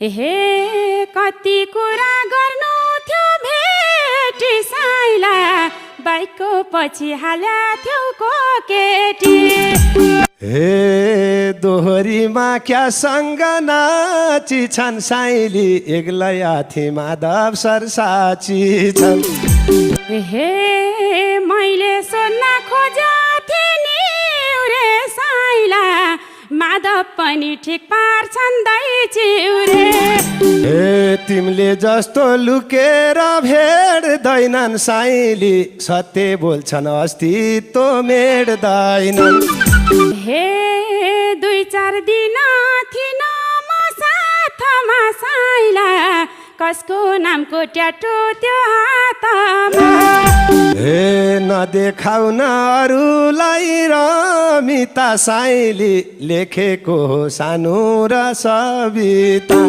हे कति कुरा गर्नु थियो भेटी साइला बाइकको पछि हाल्या थिउको केटी हे दोहोरीमा क्या सँग नाची छन् साइली एक्लै हाथी माधव सर साची छन् हे मैले सोध्न खोजेथे नि रे साइला माधव पनि ठिक पार्छन् दाइ चिउरे हे तिमीले जस्तो लुकेर भेट्दैनन् साइली सत्य बोल्छन् अस्तित्व मेट्दैनन् हे 2-4 दिन थिन म साथमा साइला कसको नामको ट्याटु त्यो हातमा हे नदेखाउ न अरूलाई रमिता साइली लेखेको सानो र सविता